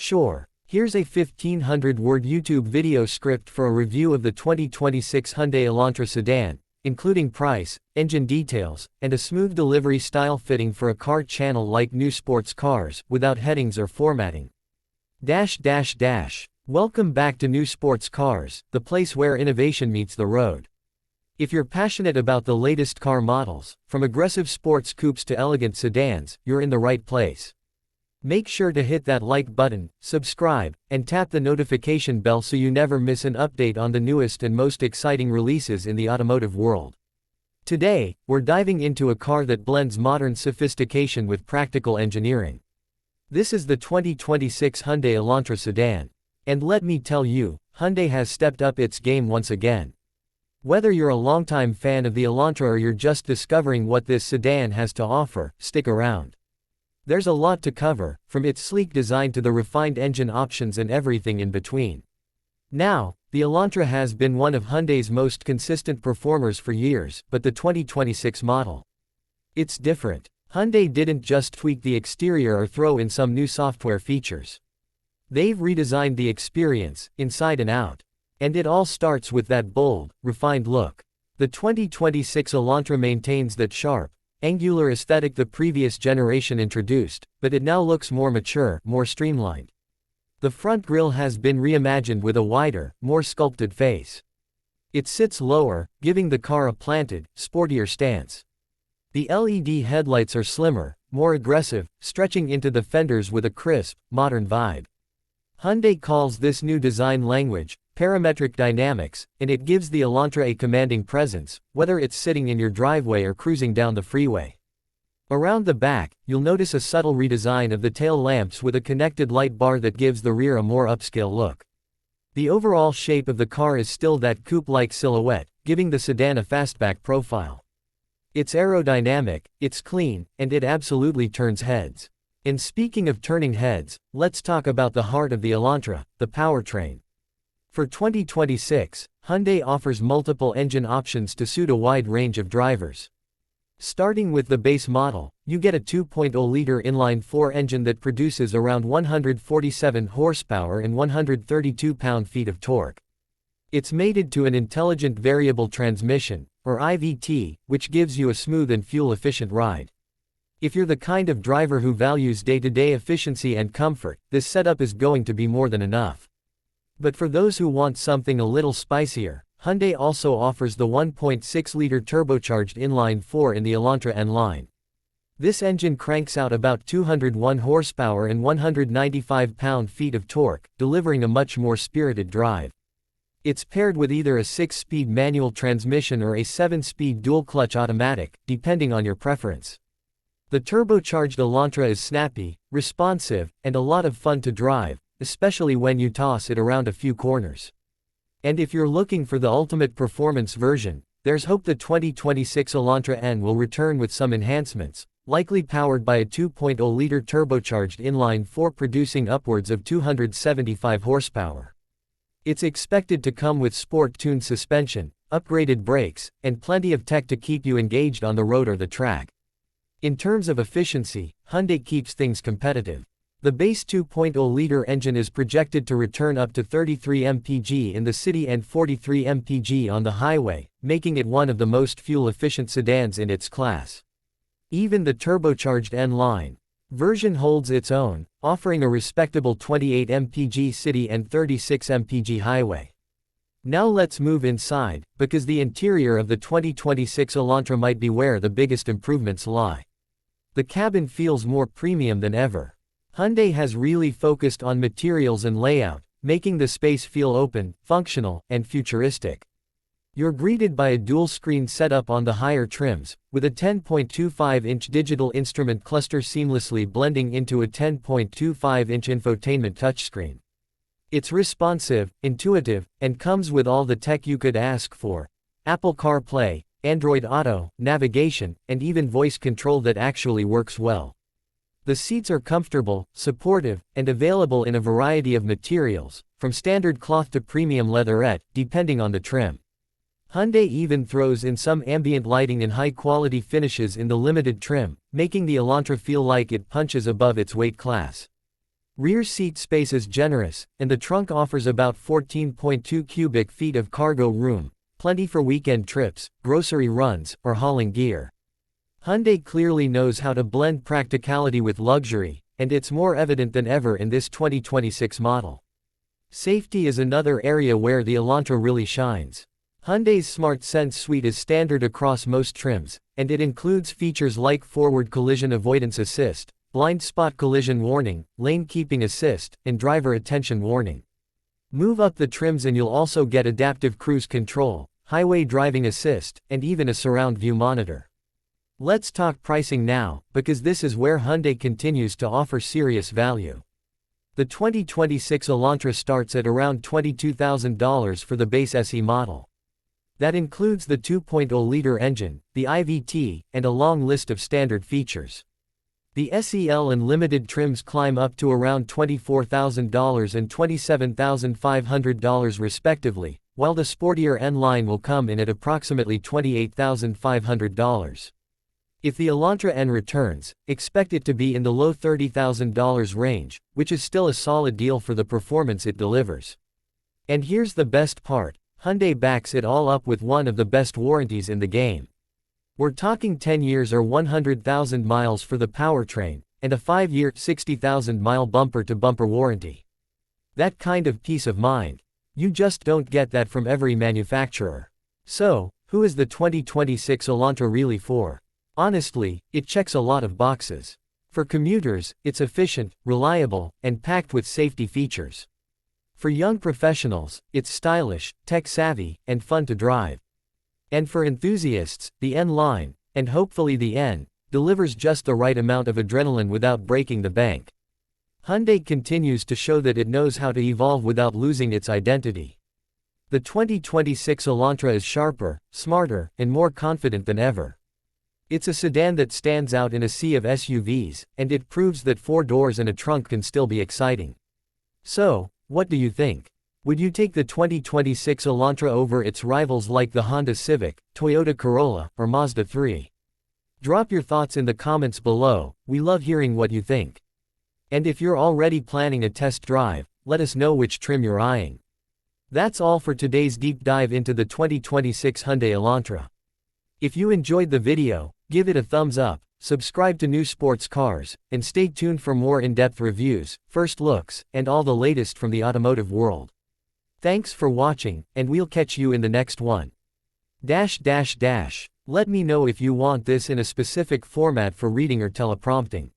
Sure, here's a 1500-word YouTube video script for a review of the 2026 Hyundai Elantra sedan, including price, engine details, and a smooth delivery style fitting for a car channel like New Sports Cars, without headings or formatting. Welcome back to New Sports Cars, the place where innovation meets the road. If you're passionate about the latest car models, from aggressive sports coupes to elegant sedans, you're in the right place. Make sure to hit that like button, subscribe, and tap the notification bell so you never miss an update on the newest and most exciting releases in the automotive world. Today, we're diving into a car that blends modern sophistication with practical engineering. This is the 2026 Hyundai Elantra sedan. And let me tell you, Hyundai has stepped up its game once again. Whether you're a longtime fan of the Elantra or you're just discovering what this sedan has to offer, stick around. There's a lot to cover, from its sleek design to the refined engine options and everything in between. Now, the Elantra has been one of Hyundai's most consistent performers for years, but the 2026 model, it's different. Hyundai didn't just tweak the exterior or throw in some new software features. They've redesigned the experience, inside and out. And it all starts with that bold, refined look. The 2026 Elantra maintains that sharp, angular aesthetic the previous generation introduced, but it now looks more mature, more streamlined. The front grille has been reimagined with a wider, more sculpted face. It sits lower, giving the car a planted, sportier stance. The LED headlights are slimmer, more aggressive, stretching into the fenders with a crisp, modern vibe. Hyundai calls this new design language parametric dynamics, and it gives the Elantra a commanding presence, whether it's sitting in your driveway or cruising down the freeway. Around the back, you'll notice a subtle redesign of the tail lamps with a connected light bar that gives the rear a more upscale look. The overall shape of the car is still that coupe-like silhouette, giving the sedan a fastback profile. It's aerodynamic, it's clean, and it absolutely turns heads. And speaking of turning heads, let's talk about the heart of the Elantra, the powertrain. For 2026, Hyundai offers multiple engine options to suit a wide range of drivers. Starting with the base model, you get a 2.0-liter inline-4 engine that produces around 147 horsepower and 132 pound-feet of torque. It's mated to an intelligent variable transmission, or IVT, which gives you a smooth and fuel-efficient ride. If you're the kind of driver who values day-to-day efficiency and comfort, this setup is going to be more than enough. But for those who want something a little spicier, Hyundai also offers the 1.6-liter turbocharged inline-4 in the Elantra N line. This engine cranks out about 201 horsepower and 195 pound-feet of torque, delivering a much more spirited drive. It's paired with either a 6-speed manual transmission or a 7-speed dual-clutch automatic, depending on your preference. The turbocharged Elantra is snappy, responsive, and a lot of fun to drive, especially when you toss it around a few corners. And if you're looking for the ultimate performance version, there's hope the 2026 Elantra N will return with some enhancements, likely powered by a 2.0-liter turbocharged inline-4 producing upwards of 275 horsepower. It's expected to come with sport-tuned suspension, upgraded brakes, and plenty of tech to keep you engaged on the road or the track. In terms of efficiency, Hyundai keeps things competitive. The base 2.0-liter engine is projected to return up to 33 mpg in the city and 43 mpg on the highway, making it one of the most fuel-efficient sedans in its class. Even the turbocharged N-line version holds its own, offering a respectable 28 mpg city and 36 mpg highway. Now let's move inside, because the interior of the 2026 Elantra might be where the biggest improvements lie. The cabin feels more premium than ever. Hyundai has really focused on materials and layout, making the space feel open, functional, and futuristic. You're greeted by a dual-screen setup on the higher trims, with a 10.25-inch digital instrument cluster seamlessly blending into a 10.25-inch infotainment touchscreen. It's responsive, intuitive, and comes with all the tech you could ask for: Apple CarPlay, Android Auto, navigation, and even voice control that actually works well. The seats are comfortable, supportive, and available in a variety of materials, from standard cloth to premium leatherette, depending on the trim. Hyundai even throws in some ambient lighting and high-quality finishes in the limited trim, making the Elantra feel like it punches above its weight class. Rear seat space is generous, and the trunk offers about 14.2 cubic feet of cargo room, plenty for weekend trips, grocery runs, or hauling gear. Hyundai clearly knows how to blend practicality with luxury, and it's more evident than ever in this 2026 model. Safety is another area where the Elantra really shines. Hyundai's Smart Sense suite is standard across most trims, and it includes features like forward collision avoidance assist, blind spot collision warning, lane keeping assist, and driver attention warning. Move up the trims and you'll also get adaptive cruise control, highway driving assist, and even a surround view monitor. Let's talk pricing now, because this is where Hyundai continues to offer serious value. The 2026 Elantra starts at around $22,000 for the base SE model. That includes the 2.0-liter engine, the IVT, and a long list of standard features. The SEL and limited trims climb up to around $24,000 and $27,500 respectively, while the sportier N line will come in at approximately $28,500. If the Elantra N returns, expect it to be in the low $30,000 range, which is still a solid deal for the performance it delivers. And here's the best part, Hyundai backs it all up with one of the best warranties in the game. We're talking 10 years or 100,000 miles for the powertrain, and a 5-year, 60,000-mile bumper-to-bumper warranty. That kind of peace of mind. You just don't get that from every manufacturer. So, who is the 2026 Elantra really for? Honestly, it checks a lot of boxes. For commuters, it's efficient, reliable, and packed with safety features. For young professionals, it's stylish, tech-savvy, and fun to drive. And for enthusiasts, the N line, and hopefully the N, delivers just the right amount of adrenaline without breaking the bank. Hyundai continues to show that it knows how to evolve without losing its identity. The 2026 Elantra is sharper, smarter, and more confident than ever. It's a sedan that stands out in a sea of SUVs, and it proves that 4 doors and a trunk can still be exciting. So, what do you think? Would you take the 2026 Elantra over its rivals like the Honda Civic, Toyota Corolla, or Mazda 3? Drop your thoughts in the comments below, we love hearing what you think. And if you're already planning a test drive, let us know which trim you're eyeing. That's all for today's deep dive into the 2026 Hyundai Elantra. If you enjoyed the video, give it a thumbs up, subscribe to New Sports Cars, and stay tuned for more in-depth reviews, first looks, and all the latest from the automotive world. Thanks for watching, and we'll catch you in the next one. Let me know if you want this in a specific format for reading or teleprompting.